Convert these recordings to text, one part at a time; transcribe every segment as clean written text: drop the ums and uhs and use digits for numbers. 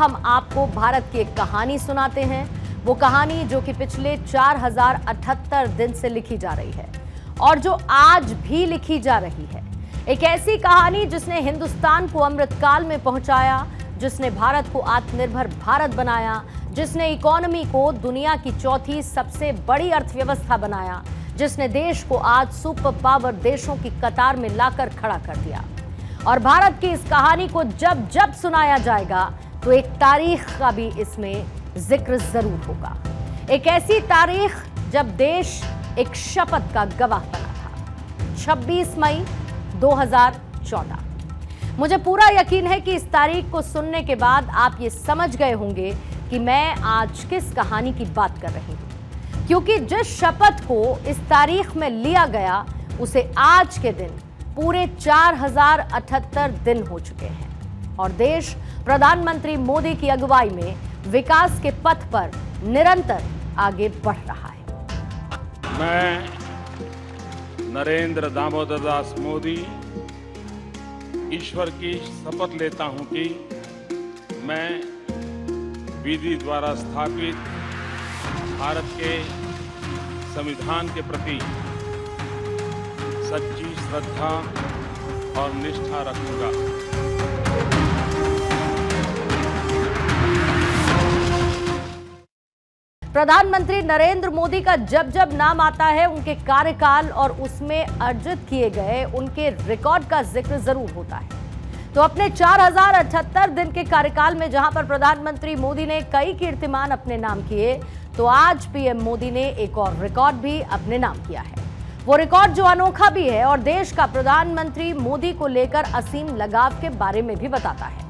हम आपको भारत की एक कहानी सुनाते हैं, वो कहानी जो कि पिछले 4078 दिन से लिखी जा रही है और जो आज भी लिखी जा रही है। एक ऐसी कहानी जिसने हिंदुस्तान को अमृतकाल में पहुंचाया, जिसने भारत को आत्मनिर्भर भारत बनाया, जिसने इकोनॉमी को दुनिया की चौथी सबसे बड़ी अर्थव्यवस्था बनाया, जिसने देश को आज सुपर पावर देशों की कतार में लाकर खड़ा कर दिया। और भारत की इस कहानी को जब जब सुनाया जाएगा तो एक तारीख का भी इसमें जिक्र जरूर होगा। एक ऐसी तारीख जब देश एक शपथ का गवाह बना था, 26 मई 2014। मुझे पूरा यकीन है कि इस तारीख को सुनने के बाद आप ये समझ गए होंगे कि मैं आज किस कहानी की बात कर रही हूं, क्योंकि जिस शपथ को इस तारीख में लिया गया उसे आज के दिन पूरे 4078 दिन हो चुके हैं और देश प्रधानमंत्री मोदी की अगुवाई में विकास के पथ पर निरंतर आगे बढ़ रहा है। मैं नरेंद्र दामोदर दास मोदी ईश्वर की शपथ लेता हूं कि मैं विधि द्वारा स्थापित भारत के संविधान के प्रति सच्ची श्रद्धा और निष्ठा रखूंगा। प्रधानमंत्री नरेंद्र मोदी का जब जब नाम आता है, उनके कार्यकाल और उसमें अर्जित किए गए उनके रिकॉर्ड का जिक्र जरूर होता है। तो अपने 4078 दिन के कार्यकाल में जहां पर प्रधानमंत्री मोदी ने कई कीर्तिमान अपने नाम किए, तो आज पीएम मोदी ने एक और रिकॉर्ड भी अपने नाम किया है। वो रिकॉर्ड जो अनोखा भी है और देश का प्रधानमंत्री मोदी को लेकर असीम लगाव के बारे में भी बताता है।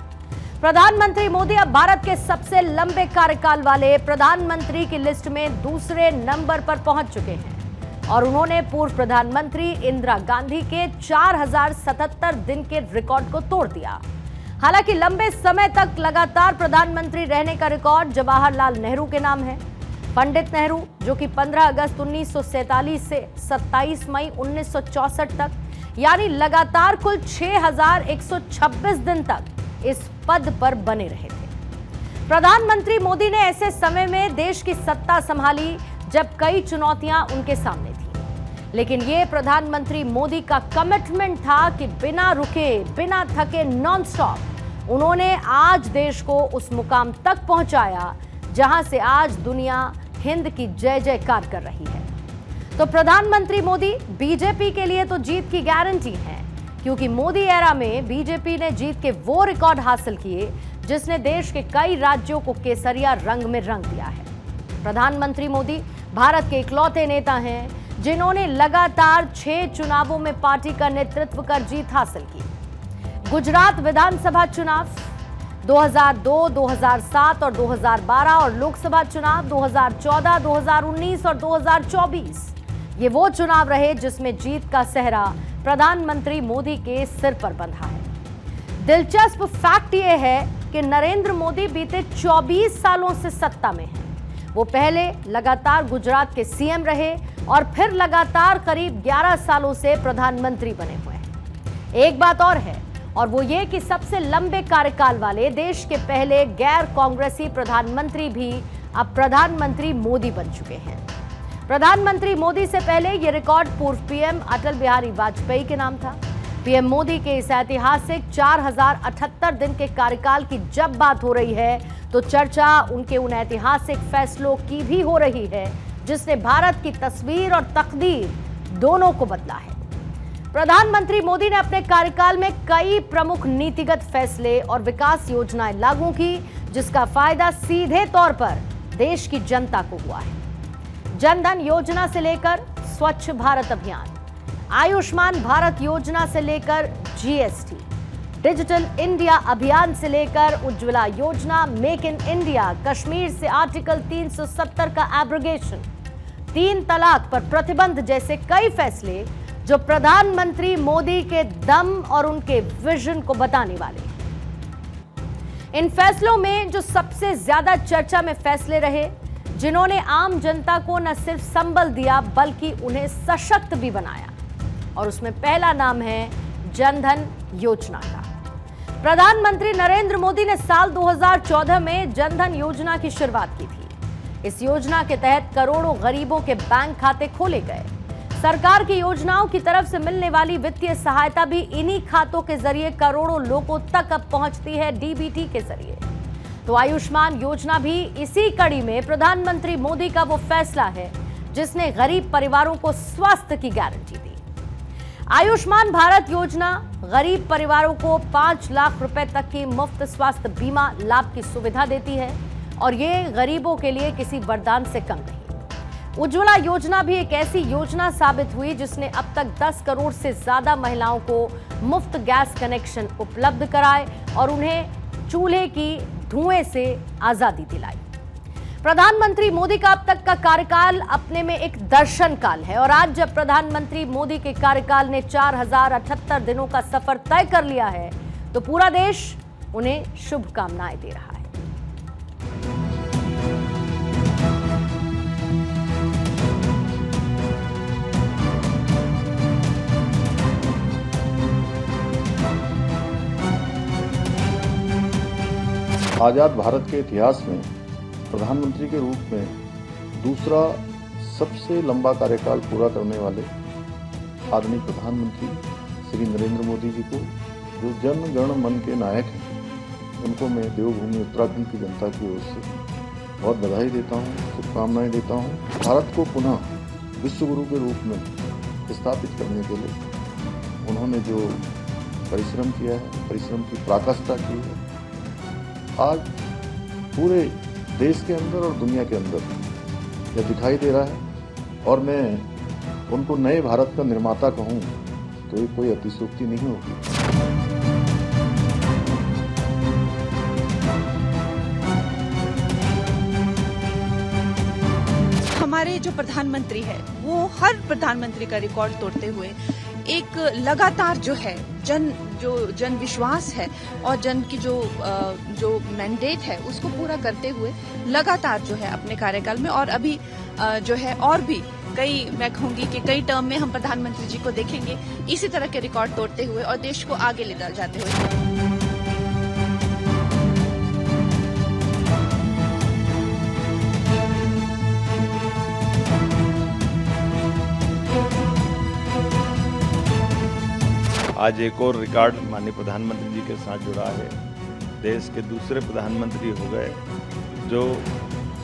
प्रधानमंत्री मोदी अब भारत के सबसे लंबे कार्यकाल वाले प्रधानमंत्री की लिस्ट में दूसरे नंबर पर पहुंच चुके हैं और उन्होंने पूर्व प्रधानमंत्री इंदिरा गांधी के 4077 दिन के रिकॉर्ड को तोड़ दिया। हालांकि लंबे समय तक लगातार प्रधानमंत्री रहने का रिकॉर्ड जवाहरलाल नेहरू के नाम है। पंडित नेहरू, जो कि 15 अगस्त 1947 से 27 मई 1964 तक, यानी लगातार कुल 6126 दिन तक इस पद पर बने रहे थे। प्रधानमंत्री मोदी ने ऐसे समय में देश की सत्ता संभाली जब कई चुनौतियां उनके सामने थी, लेकिन ये प्रधानमंत्री मोदी का कमिटमेंट था कि बिना रुके, बिना थके, नॉन स्टॉप उन्होंने आज देश को उस मुकाम तक पहुंचाया जहां से आज दुनिया हिंद की जय जयकार कर रही है। तो प्रधानमंत्री मोदी बीजेपी के लिए तो जीत की गारंटी है, क्योंकि मोदी एरा में बीजेपी ने जीत के वो रिकॉर्ड हासिल किए जिसने देश के कई राज्यों को केसरिया रंग में रंग दिया है। प्रधानमंत्री मोदी भारत के इकलौते नेता हैं जिन्होंने लगातार 6 चुनावों में पार्टी का नेतृत्व कर जीत हासिल की। गुजरात विधानसभा चुनाव 2002, 2007 और 2012 और लोकसभा चुनाव 2014, 2019 और 2024 ये वो चुनाव रहे जिसमें जीत का सेहरा प्रधानमंत्री मोदी के सिर पर बंधा है। दिलचस्प फैक्ट ये है कि नरेंद्र मोदी बीते 24 सालों से सत्ता में हैं। वो पहले लगातार गुजरात के सीएम रहे और फिर लगातार करीब 11 सालों से प्रधानमंत्री बने हुए हैं। एक बात और है, और वो ये कि सबसे लंबे कार्यकाल वाले देश के पहले गैर कांग्रेसी प्रधानमंत्री भी अब प्रधानमंत्री मोदी बन चुके हैं। प्रधानमंत्री मोदी से पहले ये रिकॉर्ड पूर्व पीएम अटल बिहारी वाजपेयी के नाम था। पीएम मोदी के इस ऐतिहासिक 4078 दिन के कार्यकाल की जब बात हो रही है तो चर्चा उनके उन ऐतिहासिक फैसलों की भी हो रही है जिसने भारत की तस्वीर और तकदीर दोनों को बदला है। प्रधानमंत्री मोदी ने अपने कार्यकाल में कई प्रमुख नीतिगत फैसले और विकास योजनाएं लागू की, जिसका फायदा सीधे तौर पर देश की जनता को हुआ है। जनधन योजना से लेकर स्वच्छ भारत अभियान, आयुष्मान भारत योजना से लेकर जीएसटी, डिजिटल इंडिया अभियान से लेकर उज्ज्वला योजना, मेक इन इंडिया, कश्मीर से आर्टिकल 370 का एब्रोगेशन, 3 तलाक पर प्रतिबंध जैसे कई फैसले जो प्रधानमंत्री मोदी के दम और उनके विजन को बताने वाले हैं। इन फैसलों में जो सबसे ज्यादा चर्चा में फैसले रहे, जिन्होंने आम जनता को न सिर्फ संबल दिया बल्कि उन्हें सशक्त भी बनाया, और उसमें पहला नाम है जनधन योजना का। प्रधानमंत्री नरेंद्र मोदी ने साल 2014 में जनधन योजना की शुरुआत की थी। इस योजना के तहत करोड़ों गरीबों के बैंक खाते खोले गए। सरकार की योजनाओं की तरफ से मिलने वाली वित्तीय सहायता भी इन्हीं खातों के जरिए करोड़ों लोगों तक अब पहुंचती है, डीबीटी के जरिए। तो आयुष्मान योजना भी इसी कड़ी में प्रधानमंत्री मोदी का वो फैसला है जिसने गरीब परिवारों को स्वास्थ्य की गारंटी दी। आयुष्मान भारत योजना गरीब परिवारों को 5 लाख रुपए तक की मुफ्त स्वास्थ्य बीमा लाभ की सुविधा देती है और ये गरीबों के लिए किसी वरदान से कम नहीं। उज्ज्वला योजना भी एक ऐसी योजना साबित हुई जिसने अब तक 10 करोड़ से ज्यादा महिलाओं को मुफ्त गैस कनेक्शन उपलब्ध कराए और उन्हें चूल्हे की धुएं से आजादी दिलाई। प्रधानमंत्री मोदी का अब तक का कार्यकाल अपने में एक दर्शन काल है और आज जब प्रधानमंत्री मोदी के कार्यकाल ने 4078 दिनों का सफर तय कर लिया है तो पूरा देश उन्हें शुभकामनाएं दे रहा है। आजाद भारत के इतिहास में प्रधानमंत्री के रूप में दूसरा सबसे लंबा कार्यकाल पूरा करने वाले आदरणीय प्रधानमंत्री श्री नरेंद्र मोदी जी को, जो जन गण मन के नायक हैं, उनको मैं देवभूमि उत्तराखंड की जनता की ओर से बहुत बधाई देता हूँ, शुभकामनाएं देता हूँ। भारत को पुनः विश्व गुरु के रूप में स्थापित करने के लिए उन्होंने जो परिश्रम किया है, परिश्रम की पराकाष्ठा की है, आज पूरे देश के अंदर और दुनिया के अंदर यह दिखाई दे रहा है और मैं उनको नए भारत का निर्माता कहूं तो ये कोई अतिशयोक्ति नहीं होगी। हमारे जो प्रधानमंत्री है वो हर प्रधानमंत्री का रिकॉर्ड तोड़ते हुए एक लगातार जो है जन विश्वास है और जन की जो मैंडेट है उसको पूरा करते हुए लगातार जो है अपने कार्यकाल में और अभी जो है और भी कई, मैं कहूंगी कि कई टर्म में हम प्रधानमंत्री जी को देखेंगे इसी तरह के रिकॉर्ड तोड़ते हुए और देश को आगे ले जाते हुए। आज एक और रिकॉर्ड माननीय प्रधानमंत्री जी के साथ जुड़ा है। देश के दूसरे प्रधानमंत्री हो गए जो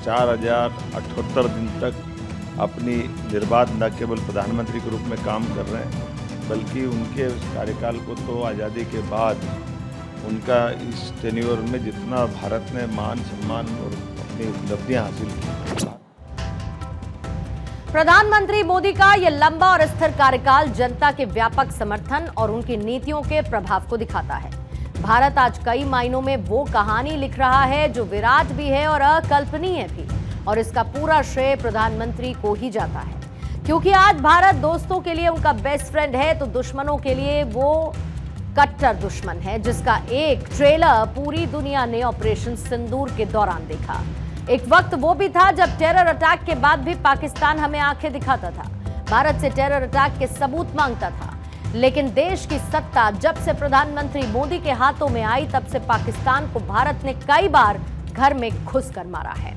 4078 दिन तक अपनी निर्बाध न केवल प्रधानमंत्री के रूप में काम कर रहे हैं बल्कि उनके उस कार्यकाल को तो आज़ादी के बाद उनका इस टेन्योर में जितना भारत ने मान सम्मान और अपनी उपलब्धियां हासिल की। प्रधानमंत्री मोदी का यह लंबा और स्थिर कार्यकाल जनता के व्यापक समर्थन और उनकी नीतियों के प्रभाव को दिखाता है। भारत आज कई मायनों में वो कहानी लिख रहा है जो विराट भी है और अकल्पनीय भी, और इसका पूरा श्रेय प्रधानमंत्री को ही जाता है, क्योंकि आज भारत दोस्तों के लिए उनका बेस्ट फ्रेंड है तो दुश्मनों के लिए वो कट्टर दुश्मन है, जिसका एक ट्रेलर पूरी दुनिया ने ऑपरेशन सिंदूर के दौरान देखा। एक वक्त वो भी था जब टेरर अटैक के बाद भी पाकिस्तान हमें आंखें दिखाता था, भारत से टेरर अटैक के सबूत मांगता था, लेकिन देश की सत्ता जब से प्रधानमंत्री मोदी के हाथों में आई तब से पाकिस्तान को भारत ने कई बार घर में घुस कर मारा है।